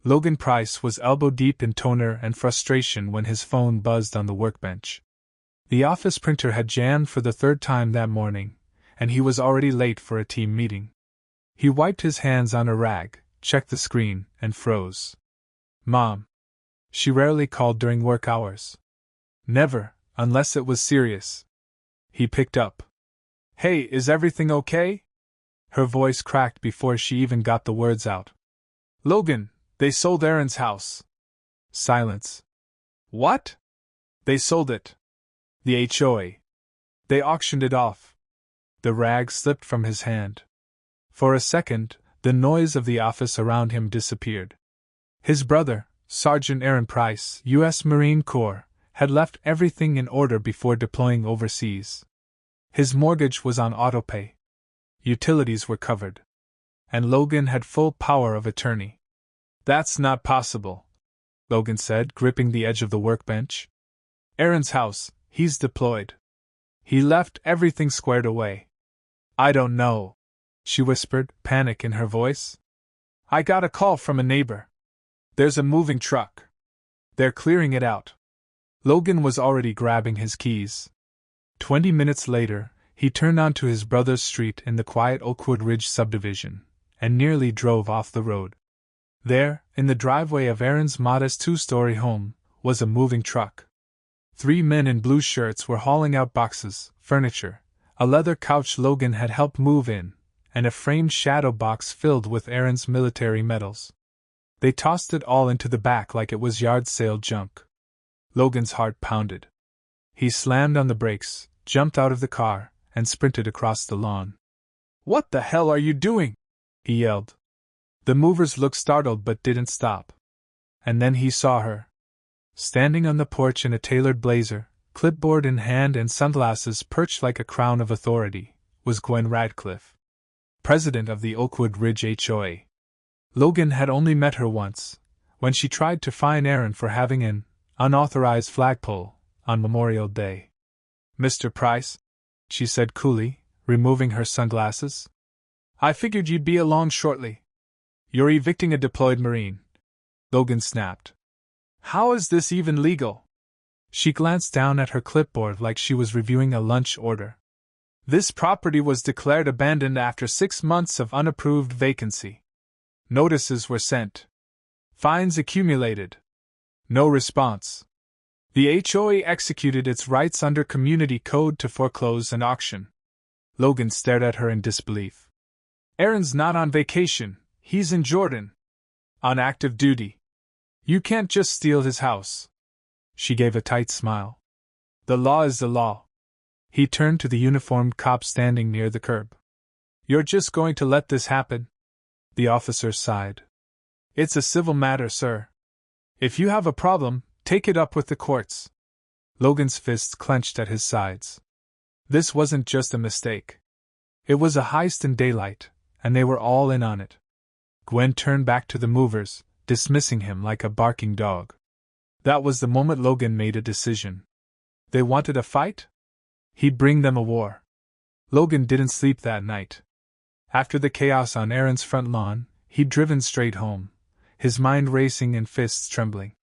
Logan Price was elbow-deep in toner and frustration when his phone buzzed on the workbench. The office printer had jammed for the third time that morning, and he was already late for a team meeting. He wiped his hands on a rag, checked the screen, and froze. Mom. She rarely called during work hours. Never, unless it was serious. He picked up. Hey, is everything okay? Her voice cracked before she even got the words out. Logan, they sold Aaron's house. Silence. What? They sold it. The HOA. They auctioned it off. The rag slipped from his hand. For a second, the noise of the office around him disappeared. His brother, Sergeant Aaron Price, U.S. Marine Corps, had left everything in order before deploying overseas. His mortgage was on autopay. Utilities were covered. And Logan had full power of attorney. That's not possible, Logan said, gripping the edge of the workbench. Aaron's house, he's deployed. He left everything squared away. I don't know, she whispered, panic in her voice. I got a call from a neighbor. There's a moving truck. They're clearing it out. Logan was already grabbing his keys. 20 minutes later, he turned onto his brother's street in the quiet Oakwood Ridge subdivision, and nearly drove off the road. There, in the driveway of Aaron's modest two-story home, was a moving truck. 3 men in blue shirts were hauling out boxes, furniture, a leather couch Logan had helped move in, and a framed shadow box filled with Aaron's military medals. They tossed it all into the back like it was yard sale junk. Logan's heart pounded. He slammed on the brakes, jumped out of the car, and sprinted across the lawn. What the hell are you doing? He yelled. The movers looked startled but didn't stop. And then he saw her. Standing on the porch in a tailored blazer, clipboard in hand and sunglasses perched like a crown of authority, was Gwen Radcliffe, president of the Oakwood Ridge HOA. Logan had only met her once, when she tried to fine Aaron for having an unauthorized flagpole on Memorial Day. Mr. Price, she said coolly, removing her sunglasses. I figured you'd be along shortly. You're evicting a deployed Marine, Logan snapped. How is this even legal? She glanced down at her clipboard like she was reviewing a lunch order. This property was declared abandoned after 6 months of unapproved vacancy. Notices were sent. Fines accumulated. No response. The HOA executed its rights under Community Code to foreclose and auction. Logan stared at her in disbelief. Aaron's not on vacation, he's in Jordan. On active duty. You can't just steal his house. She gave a tight smile. The law is the law. He turned to the uniformed cop standing near the curb. You're just going to let this happen? The officer sighed. It's a civil matter, sir. If you have a problem, take it up with the courts. Logan's fists clenched at his sides. This wasn't just a mistake. It was a heist in daylight, and they were all in on it. Gwen turned back to the movers, dismissing him like a barking dog. That was the moment Logan made a decision. They wanted a fight? He'd bring them a war. Logan didn't sleep that night. After the chaos on Aaron's front lawn, he'd driven straight home, his mind racing and fists trembling.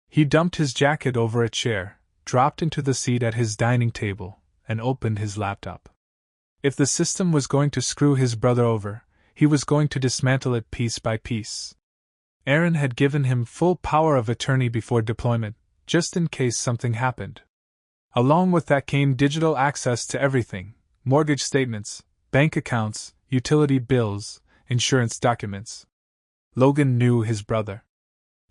He dumped his jacket over a chair, dropped into the seat at his dining table, and opened his laptop. If the system was going to screw his brother over, he was going to dismantle it piece by piece. Aaron had given him full power of attorney before deployment, just in case something happened. Along with that came digital access to everything: mortgage statements, bank accounts, utility bills, insurance documents. Logan knew his brother.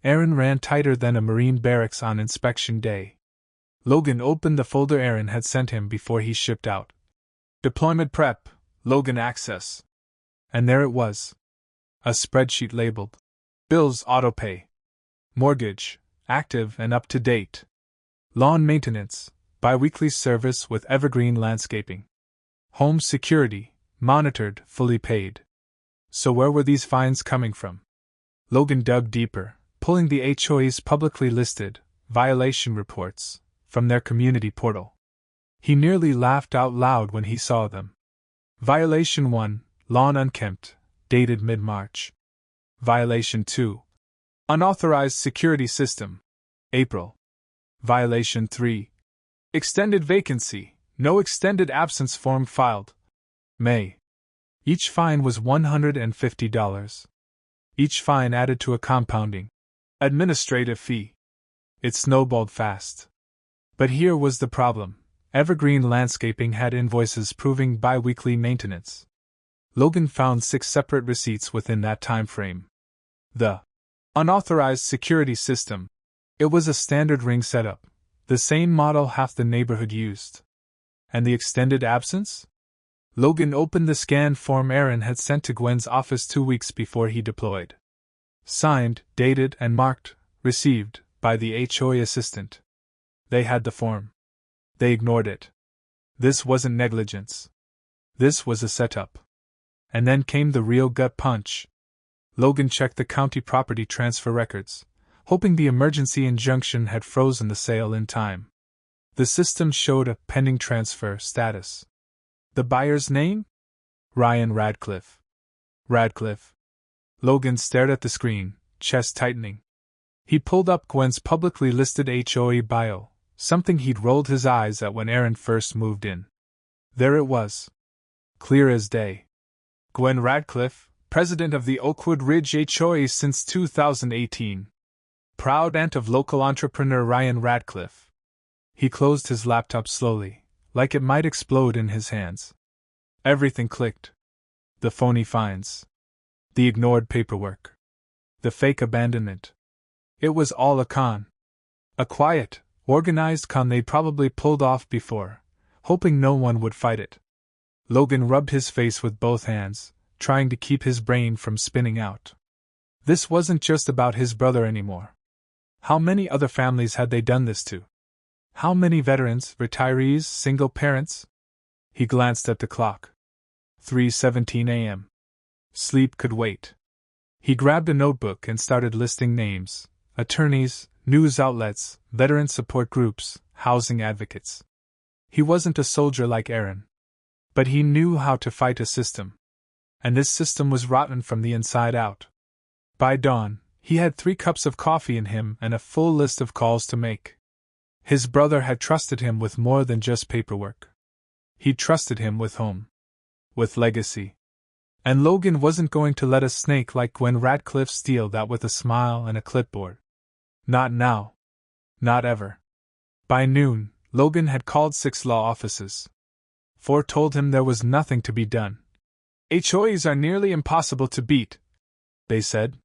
Aaron ran tighter than a Marine barracks on inspection day. Logan opened the folder Aaron had sent him before he shipped out. Deployment prep, Logan access. And there it was. A spreadsheet labeled Bills autopay. Mortgage, active and up to date. Lawn maintenance, biweekly service with evergreen landscaping. Home security, monitored, fully paid. So where were these fines coming from? Logan dug deeper, pulling the HOA's publicly listed violation reports from their community portal. He nearly laughed out loud when he saw them. Violation 1, lawn unkempt, dated mid-March. Violation 2, Unauthorized security system. April. Violation 3. Extended vacancy. No extended absence form filed. May. Each fine was $150. Each fine added to a compounding administrative fee. It snowballed fast. But here was the problem. Evergreen Landscaping had invoices proving bi-weekly maintenance. Logan found 6 separate receipts within that time frame. The unauthorized security system. It was a standard ring setup, the same model half the neighborhood used. And the extended absence? Logan opened the scanned form Aaron had sent to Gwen's office 2 weeks before he deployed. Signed, dated, and marked, received, by the HOA assistant. They had the form. They ignored it. This wasn't negligence. This was a setup. And then came the real gut punch. Logan checked the county property transfer records, hoping the emergency injunction had frozen the sale in time. The system showed a pending transfer status. The buyer's name? Ryan Radcliffe. Radcliffe. Logan stared at the screen, chest tightening. He pulled up Gwen's publicly listed HOA bio, something he'd rolled his eyes at when Aaron first moved in. There it was. Clear as day. Gwen Radcliffe, president of the Oakwood Ridge HOA since 2018. Proud aunt of local entrepreneur Ryan Radcliffe. He closed his laptop slowly, like it might explode in his hands. Everything clicked. The phony fines. The ignored paperwork. The fake abandonment. It was all a con. A quiet, organized con they'd probably pulled off before, hoping no one would fight it. Logan rubbed his face with both hands, trying to keep his brain from spinning out. This wasn't just about his brother anymore. How many other families had they done this to? How many veterans, retirees, single parents? He glanced at the clock. 3:17 a.m. Sleep could wait. He grabbed a notebook and started listing names: attorneys, news outlets, veteran support groups, housing advocates. He wasn't a soldier like Aaron. But he knew how to fight a system. And this system was rotten from the inside out. By dawn, he had 3 cups of coffee in him and a full list of calls to make. His brother had trusted him with more than just paperwork. He trusted him with home. With legacy. And Logan wasn't going to let a snake like Gwen Radcliffe steal that with a smile and a clipboard. Not now. Not ever. By noon, Logan had called 6 law offices. 4 told him there was nothing to be done. HOAs are nearly impossible to beat, they said.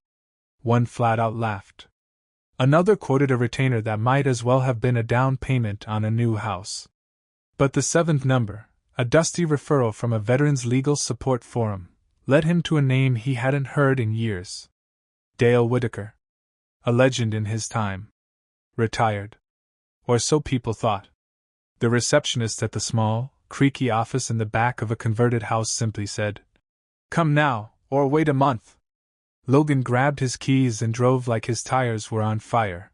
1 flat out laughed. Another quoted a retainer that might as well have been a down payment on a new house. But the 7th number, a dusty referral from a veterans legal support forum, led him to a name he hadn't heard in years. Dale Whitaker. A legend in his time. Retired. Or so people thought. The receptionist at the small, creaky office in the back of a converted house simply said, "Come now, or wait a month." Logan grabbed his keys and drove like his tires were on fire.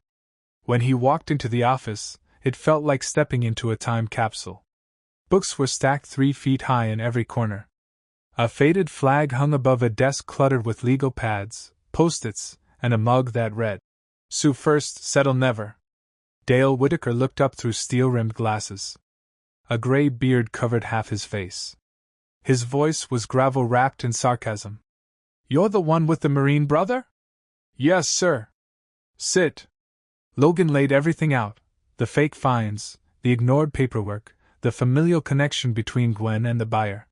When he walked into the office, it felt like stepping into a time capsule. Books were stacked 3 feet high in every corner. A faded flag hung above a desk cluttered with legal pads, post-its, and a mug that read, "Sue first, settle never." Dale Whitaker looked up through steel-rimmed glasses. A gray beard covered half his face. His voice was gravel-wrapped in sarcasm. "You're the one with the Marine brother?" "Yes, sir." "Sit." Logan laid everything out: the fake fines, the ignored paperwork, the familial connection between Gwen and the buyer.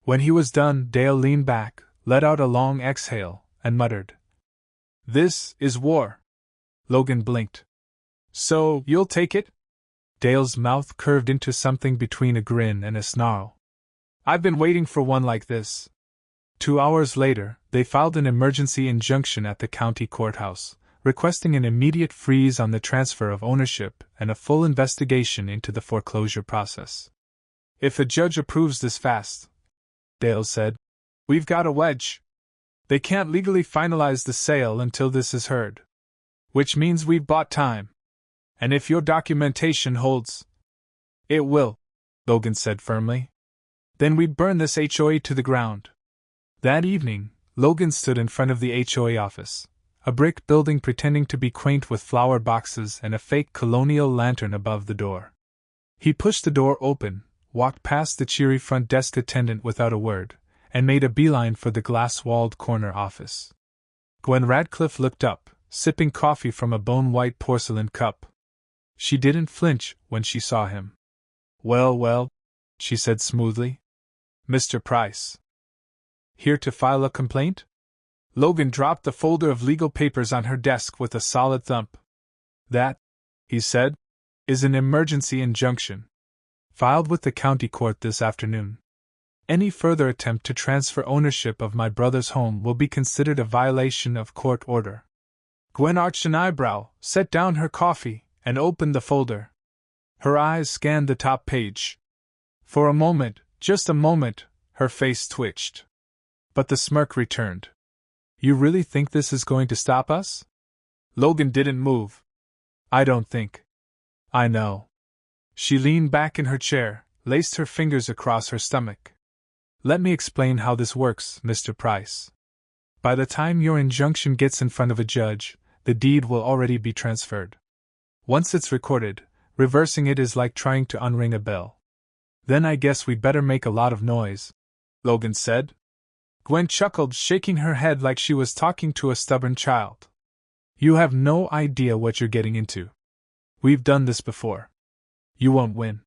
When he was done, Dale leaned back, let out a long exhale, and muttered, "This is war." Logan blinked. "So, you'll take it?" Dale's mouth curved into something between a grin and a snarl. "I've been waiting for one like this." 2 hours later, they filed an emergency injunction at the county courthouse, requesting an immediate freeze on the transfer of ownership and a full investigation into the foreclosure process. "If a judge approves this fast," Dale said, "we've got a wedge. They can't legally finalize the sale until this is heard. Which means we've bought time. And if your documentation holds—" "It will," Logan said firmly. "Then we burn this HOA to the ground." That evening, Logan stood in front of the HOA office, a brick building pretending to be quaint with flower boxes and a fake colonial lantern above the door. He pushed the door open, walked past the cheery front desk attendant without a word, and made a beeline for the glass-walled corner office. Gwen Radcliffe looked up, sipping coffee from a bone-white porcelain cup. She didn't flinch when she saw him. "Well, well," she said smoothly. "Mr. Price. Here to file a complaint?" Logan dropped the folder of legal papers on her desk with a solid thump. "That," he said, "is an emergency injunction. Filed with the county court this afternoon. Any further attempt to transfer ownership of my brother's home will be considered a violation of court order." Gwen arched an eyebrow, set down her coffee, and opened the folder. Her eyes scanned the top page. For a moment, just a moment, her face twitched. But the smirk returned. "You really think this is going to stop us?" Logan didn't move. "I don't think. I know." She leaned back in her chair, laced her fingers across her stomach. "Let me explain how this works, Mr. Price. By the time your injunction gets in front of a judge, the deed will already be transferred. Once it's recorded, reversing it is like trying to unring a bell. Then I guess we'd better make a lot of noise," Logan said. Gwen chuckled, shaking her head like she was talking to a stubborn child. "You have no idea what you're getting into. We've done this before. You won't win."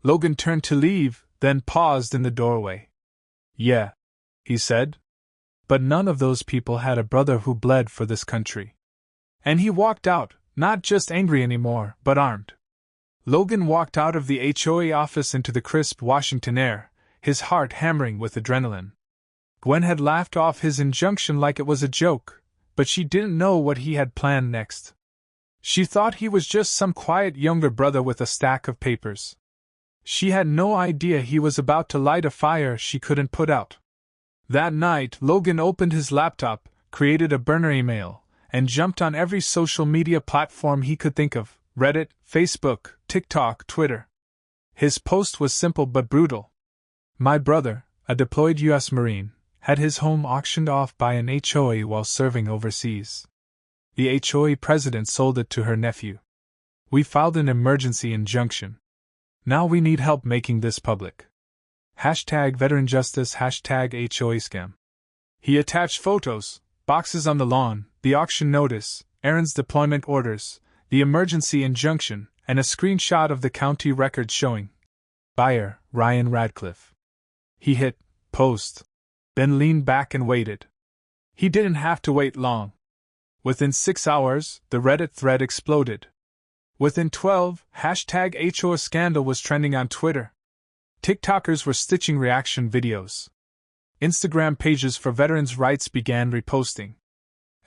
Logan turned to leave, then paused in the doorway. "Yeah," he said. "But none of those people had a brother who bled for this country." And he walked out, not just angry anymore, but armed. Logan walked out of the HOA office into the crisp Washington air, his heart hammering with adrenaline. Gwen had laughed off his injunction like it was a joke, but she didn't know what he had planned next. She thought he was just some quiet younger brother with a stack of papers. She had no idea he was about to light a fire she couldn't put out. That night, Logan opened his laptop, created a burner email, and jumped on every social media platform he could think of: Reddit, Facebook, TikTok, Twitter. His post was simple but brutal. "My brother, a deployed U.S. Marine, had his home auctioned off by an HOA while serving overseas. The HOA president sold it to her nephew. We filed an emergency injunction. Now we need help making this public. #VeteranJustice, #HOA scam." He attached photos, boxes on the lawn, the auction notice, Aaron's deployment orders, the emergency injunction, and a screenshot of the county record showing buyer, Ryan Radcliffe. He hit post, then leaned back and waited. He didn't have to wait long. Within 6 hours, the Reddit thread exploded. Within 12, #HOA scandal was trending on Twitter. TikTokers were stitching reaction videos. Instagram pages for veterans' rights began reposting.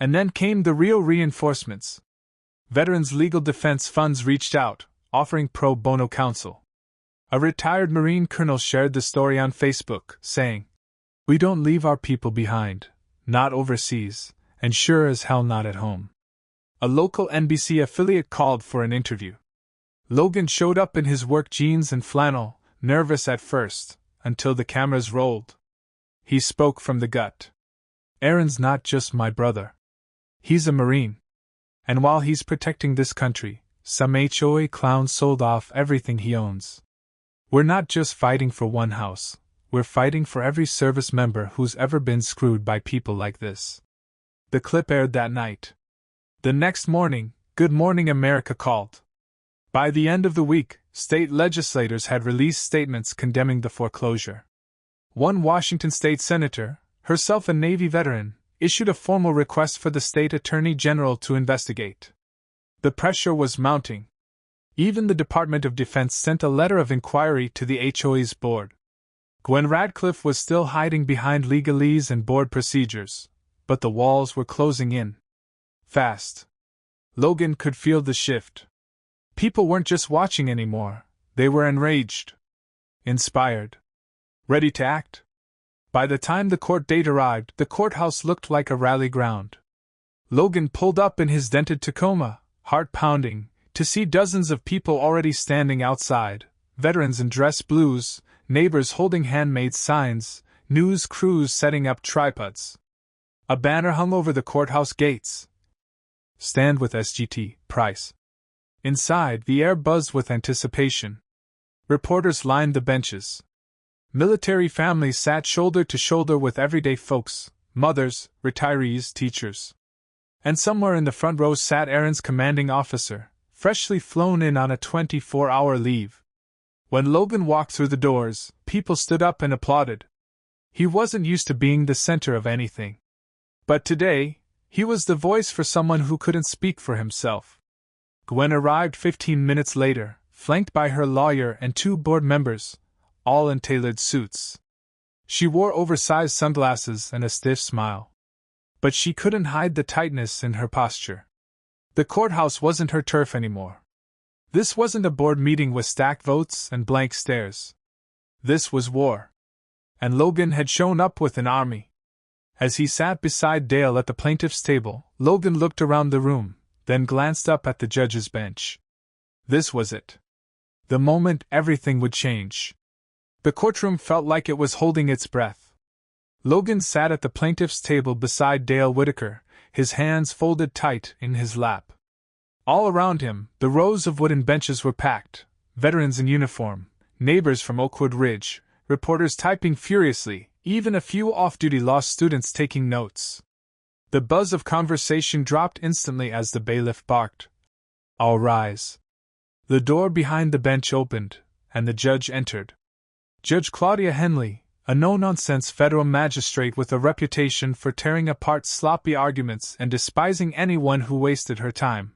And then came the real reinforcements. Veterans Legal Defense Funds reached out, offering pro bono counsel. A retired Marine colonel shared the story on Facebook, saying, "We don't leave our people behind, not overseas, and sure as hell not at home." A local NBC affiliate called for an interview. Logan showed up in his work jeans and flannel, nervous at first, until the cameras rolled. He spoke from the gut. "Aaron's not just my brother. He's a Marine. And while he's protecting this country, some HOA clown sold off everything he owns. We're not just fighting for one house, we're fighting for every service member who's ever been screwed by people like this." The clip aired that night. The next morning, Good Morning America called. By the end of the week, state legislators had released statements condemning the foreclosure. One Washington state senator, herself a Navy veteran, issued a formal request for the state attorney general to investigate. The pressure was mounting. Even the Department of Defense sent a letter of inquiry to the HOA's board. Gwen Radcliffe was still hiding behind legalese and board procedures, but the walls were closing in. Fast. Logan could feel the shift. People weren't just watching anymore, they were enraged. Inspired. Ready to act. By the time the court date arrived, the courthouse looked like a rally ground. Logan pulled up in his dented Tacoma, heart pounding, to see dozens of people already standing outside, veterans in dress blues, neighbors holding handmade signs, news crews setting up tripods. A banner hung over the courthouse gates, Stand with SGT, Price. Inside, the air buzzed with anticipation. Reporters lined the benches. Military families sat shoulder to shoulder with everyday folks, mothers, retirees, teachers. And somewhere in the front row sat Aaron's commanding officer, freshly flown in on a 24-hour leave. When Logan walked through the doors, people stood up and applauded. He wasn't used to being the center of anything. But today, he was the voice for someone who couldn't speak for himself. Gwen arrived 15 minutes later, flanked by her lawyer and 2 board members, all in tailored suits. She wore oversized sunglasses and a stiff smile. But she couldn't hide the tightness in her posture. The courthouse wasn't her turf anymore. This wasn't a board meeting with stacked votes and blank stares. This was war. And Logan had shown up with an army. As he sat beside Dale at the plaintiff's table, Logan looked around the room, then glanced up at the judge's bench. This was it. The moment everything would change. The courtroom felt like it was holding its breath. Logan sat at the plaintiff's table beside Dale Whitaker, his hands folded tight in his lap. All around him, the rows of wooden benches were packed, veterans in uniform, neighbors from Oakwood Ridge, reporters typing furiously, even a few off-duty law students taking notes. The buzz of conversation dropped instantly as the bailiff barked, "All rise." The door behind the bench opened, and the judge entered. Judge Claudia Henley, a no-nonsense federal magistrate with a reputation for tearing apart sloppy arguments and despising anyone who wasted her time.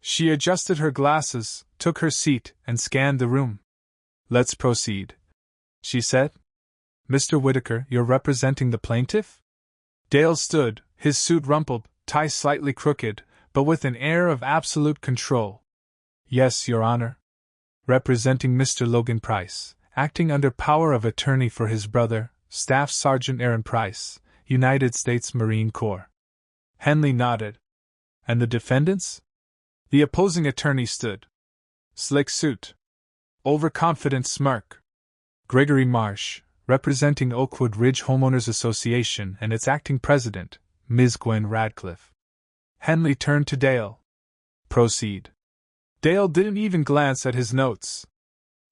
She adjusted her glasses, took her seat, and scanned the room. "Let's proceed," she said. "Mr. Whitaker, you're representing the plaintiff?" Dale stood, his suit rumpled, tie slightly crooked, but with an air of absolute control. "Yes, Your Honor. Representing Mr. Logan Price, acting under power of attorney for his brother, Staff Sergeant Aaron Price, United States Marine Corps." Henley nodded. "And the defendants?" The opposing attorney stood. Slick suit. Overconfident smirk. Gregory Marsh, representing Oakwood Ridge Homeowners Association and its acting president, Ms. Gwen Radcliffe. Henley turned to Dale. "Proceed." Dale didn't even glance at his notes.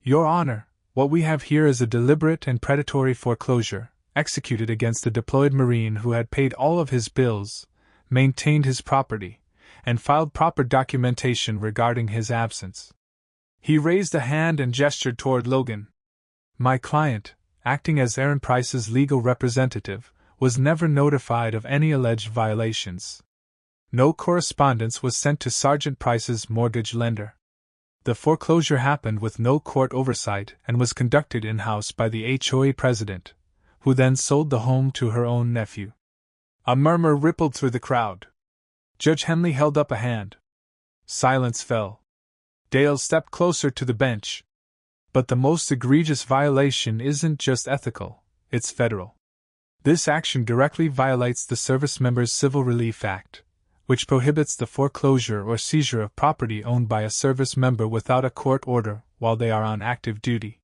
"Your Honor, what we have here is a deliberate and predatory foreclosure, executed against a deployed Marine who had paid all of his bills, maintained his property, and filed proper documentation regarding his absence." He raised a hand and gestured toward Logan. "My client, acting as Aaron Price's legal representative, was never notified of any alleged violations. No correspondence was sent to Sergeant Price's mortgage lender. The foreclosure happened with no court oversight and was conducted in-house by the HOA president, who then sold the home to her own nephew." A murmur rippled through the crowd. Judge Henley held up a hand. Silence fell. Dale stepped closer to the bench. "But the most egregious violation isn't just ethical, it's federal. This action directly violates the Service Members Civil Relief Act, which prohibits the foreclosure or seizure of property owned by a service member without a court order while they are on active duty.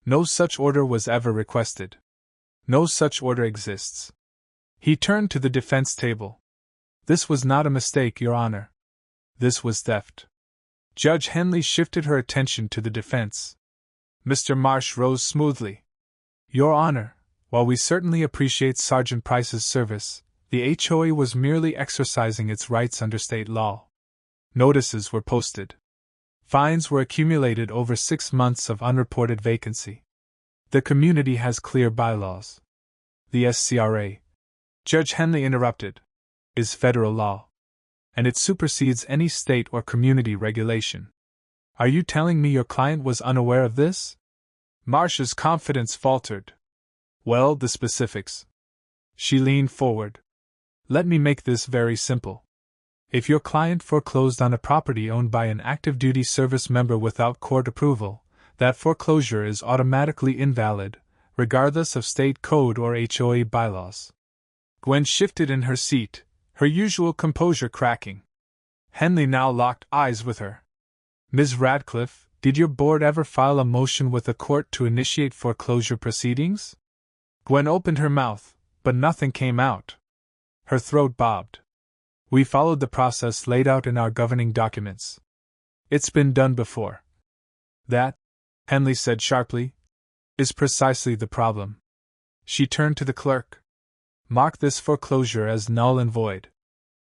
No such order was ever requested. No such order exists." He turned to the defense table. "This was not a mistake, Your Honor. This was theft." Judge Henley shifted her attention to the defense. Mr. Marsh rose smoothly. "Your Honor, while we certainly appreciate Sergeant Price's service, the HOA was merely exercising its rights under state law. Notices were posted. Fines were accumulated over 6 months of unreported vacancy. The community has clear bylaws. The SCRA," Judge Henley interrupted, "is federal law. And it supersedes any state or community regulation. Are you telling me your client was unaware of this?" Marsh's confidence faltered. "Well, the specifics." She leaned forward. "Let me make this very simple. If your client foreclosed on a property owned by an active duty service member without court approval, that foreclosure is automatically invalid, regardless of state code or HOA bylaws." Gwen shifted in her seat, her usual composure cracking. Henley now locked eyes with her. "Ms. Radcliffe, did your board ever file a motion with the court to initiate foreclosure proceedings?" Gwen opened her mouth, but nothing came out. Her throat bobbed. We followed the process laid out in our governing documents. It's been done before. That, Henley said sharply, is precisely the problem. She turned to the clerk. Mark this foreclosure as null and void.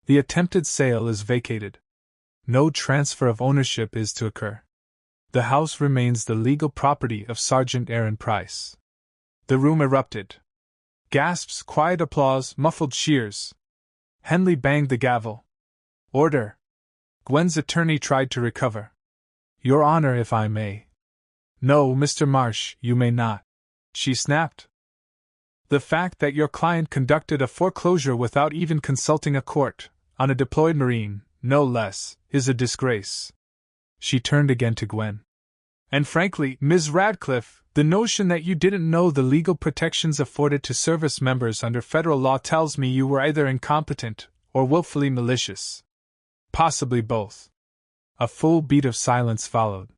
The attempted sale is vacated. No transfer of ownership is to occur. The house remains the legal property of Sergeant Aaron Price. The room erupted. Gasps, quiet applause, muffled cheers. Henley banged the gavel. Order. Gwen's attorney tried to recover. Your Honor, if I may. No, Mr. Marsh, you may not, she snapped. The fact that your client conducted a foreclosure without even consulting a court, on a deployed Marine, no less, is a disgrace. She turned again to Gwen. And frankly, Ms. Radcliffe, the notion that you didn't know the legal protections afforded to service members under federal law tells me you were either incompetent or willfully malicious. Possibly both. A full beat of silence followed.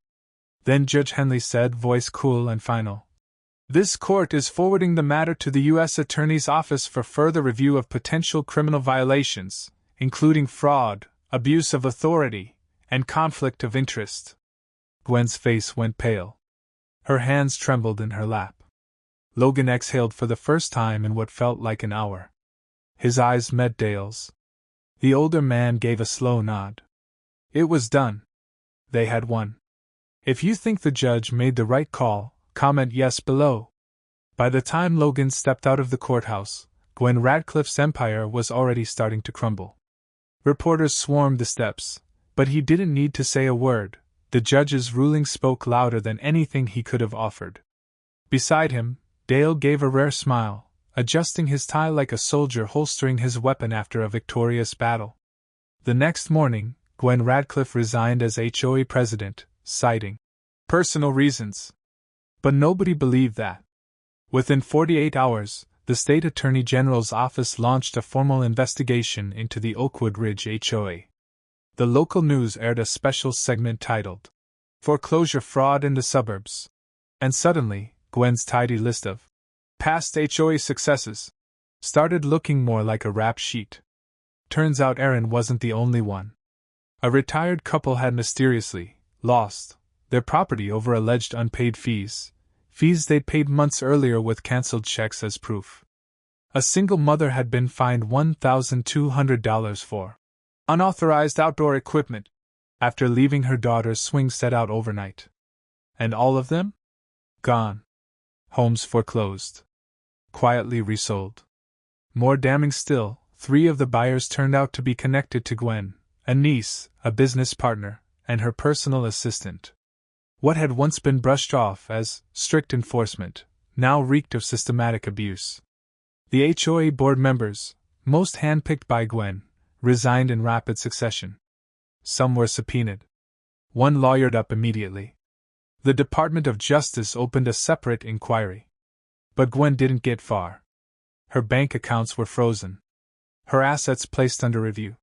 Then Judge Henley said, voice cool and final. This court is forwarding the matter to the U.S. Attorney's Office for further review of potential criminal violations, including fraud, abuse of authority, and conflict of interest. Gwen's face went pale. Her hands trembled in her lap. Logan exhaled for the first time in what felt like an hour. His eyes met Dale's. The older man gave a slow nod. It was done. They had won. If you think the judge made the right call, comment yes below. By the time Logan stepped out of the courthouse, Gwen Radcliffe's empire was already starting to crumble. Reporters swarmed the steps, but he didn't need to say a word. The judge's ruling spoke louder than anything he could have offered. Beside him, Dale gave a rare smile, adjusting his tie like a soldier holstering his weapon after a victorious battle. The next morning, Gwen Radcliffe resigned as HOA president, citing personal reasons. But nobody believed that. Within 48 hours, the state attorney general's office launched a formal investigation into the Oakwood Ridge HOA. The local news aired a special segment titled, Foreclosure Fraud in the Suburbs. And suddenly, Gwen's tidy list of past HOA successes started looking more like a rap sheet. Turns out Aaron wasn't the only one. A retired couple had mysteriously lost their property over alleged unpaid fees they'd paid months earlier with canceled checks as proof. A single mother had been fined $1,200 for unauthorized outdoor equipment after leaving her daughter's swing set out overnight. And all of them? Gone. Homes foreclosed. Quietly resold. More damning still, 3 of the buyers turned out to be connected to Gwen, a niece, a business partner, and her personal assistant. What had once been brushed off as strict enforcement now reeked of systematic abuse. The HOA board members, most handpicked by Gwen, resigned in rapid succession. Some were subpoenaed. One lawyered up immediately. The Department of Justice opened a separate inquiry. But Gwen didn't get far. Her bank accounts were frozen. Her assets placed under review.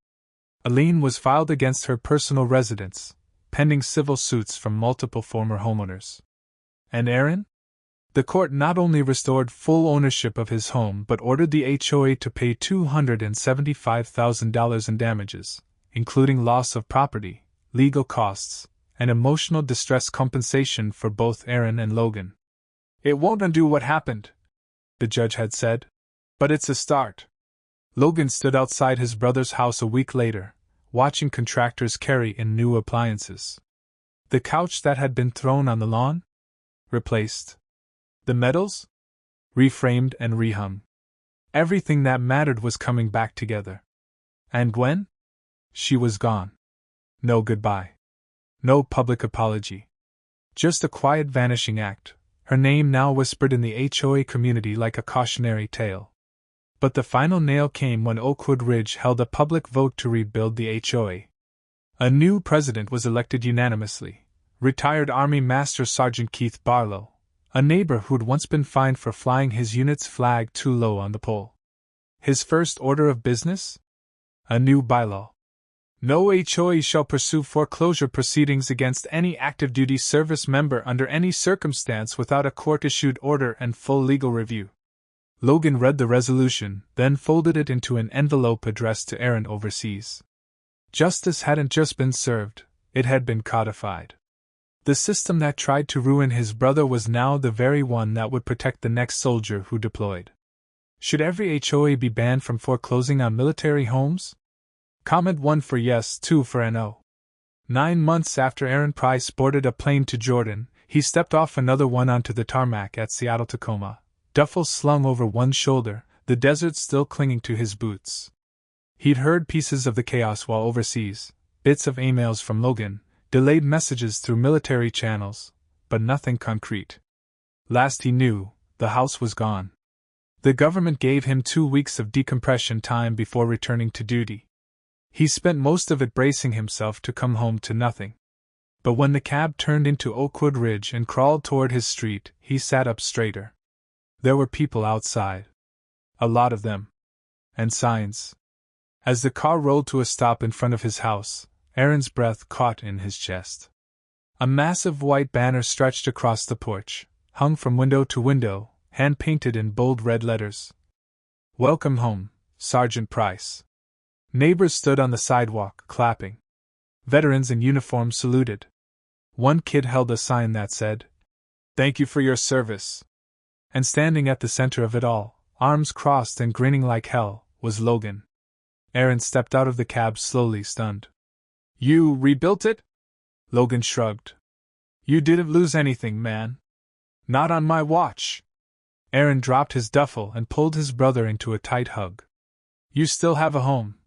A lien was filed against her personal residence, pending civil suits from multiple former homeowners. And Aaron? The court not only restored full ownership of his home but ordered the HOA to pay $275,000 in damages, including loss of property, legal costs, and emotional distress compensation for both Aaron and Logan. It won't undo what happened, the judge had said, but it's a start. Logan stood outside his brother's house a week later, watching contractors carry in new appliances. The couch that had been thrown on the lawn? Replaced. The metals? Reframed and rehung. Everything that mattered was coming back together. And Gwen? She was gone. No goodbye. No public apology. Just a quiet vanishing act, her name now whispered in the HOA community like a cautionary tale. But the final nail came when Oakwood Ridge held a public vote to rebuild the HOA. A new president was elected unanimously, retired Army Master Sergeant Keith Barlow, a neighbor who'd once been fined for flying his unit's flag too low on the pole. His first order of business? A new bylaw. No HOA shall pursue foreclosure proceedings against any active duty service member under any circumstance without a court-issued order and full legal review. Logan read the resolution, then folded it into an envelope addressed to Aaron overseas. Justice hadn't just been served, it had been codified. The system that tried to ruin his brother was now the very one that would protect the next soldier who deployed. Should every HOA be banned from foreclosing on military homes? Comment 1 for yes, 2 for no. 9 months after Aaron Price boarded a plane to Jordan, he stepped off another one onto the tarmac at Seattle-Tacoma, duffel slung over one shoulder, the desert still clinging to his boots. He'd heard pieces of the chaos while overseas, bits of emails from Logan, delayed messages through military channels, but nothing concrete. Last he knew, the house was gone. The government gave him 2 weeks of decompression time before returning to duty. He spent most of it bracing himself to come home to nothing. But when the cab turned into Oakwood Ridge and crawled toward his street, he sat up straighter. There were people outside. A lot of them. And signs. As the car rolled to a stop in front of his house, Aaron's breath caught in his chest. A massive white banner stretched across the porch, hung from window to window, hand-painted in bold red letters. "Welcome home, Sergeant Price." Neighbors stood on the sidewalk, clapping. Veterans in uniform saluted. One kid held a sign that said, "Thank you for your service." And standing at the center of it all, arms crossed and grinning like hell, was Logan. Aaron stepped out of the cab slowly, stunned. "You rebuilt it?" Logan shrugged. "You didn't lose anything, man. Not on my watch." Aaron dropped his duffel and pulled his brother into a tight hug. "You still have a home,"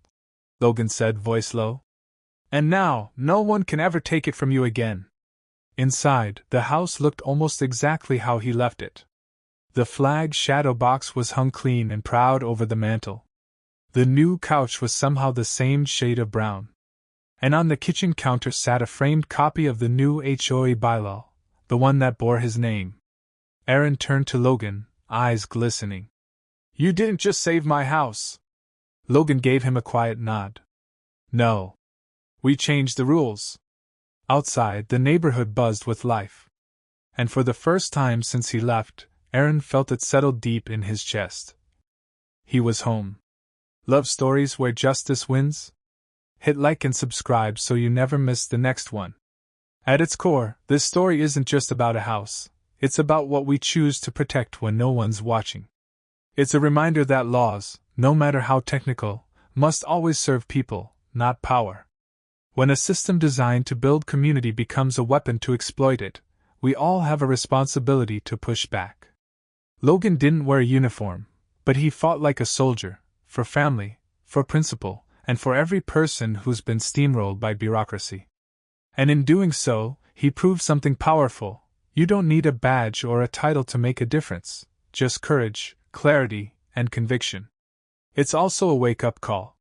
Logan said, voice low. "And now, no one can ever take it from you again." Inside, the house looked almost exactly how he left it. The flag shadow box was hung clean and proud over the mantel. The new couch was somehow the same shade of brown. And on the kitchen counter sat a framed copy of the new HOA bylaw, the one that bore his name. Aaron turned to Logan, eyes glistening. "You didn't just save my house." Logan gave him a quiet nod. "No. We changed the rules." Outside, the neighborhood buzzed with life. And for the first time since he left, Aaron felt it settled deep in his chest. He was home. Love stories where justice wins? Hit like and subscribe so you never miss the next one. At its core, this story isn't just about a house, it's about what we choose to protect when no one's watching. It's a reminder that laws, no matter how technical, must always serve people, not power. When a system designed to build community becomes a weapon to exploit it, we all have a responsibility to push back. Logan didn't wear a uniform, but he fought like a soldier, for family, for principle, and for every person who's been steamrolled by bureaucracy. And in doing so, he proved something powerful. You don't need a badge or a title to make a difference, just courage, clarity, and conviction. It's also a wake-up call.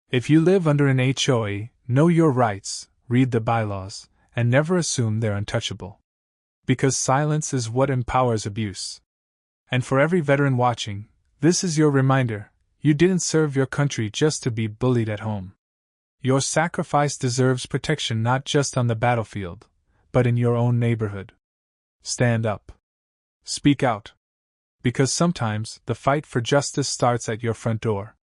If you live under an HOA, know your rights, read the bylaws, and never assume they're untouchable. Because silence is what empowers abuse. And for every veteran watching, this is your reminder. You didn't serve your country just to be bullied at home. Your sacrifice deserves protection not just on the battlefield, but in your own neighborhood. Stand up. Speak out. Because sometimes the fight for justice starts at your front door.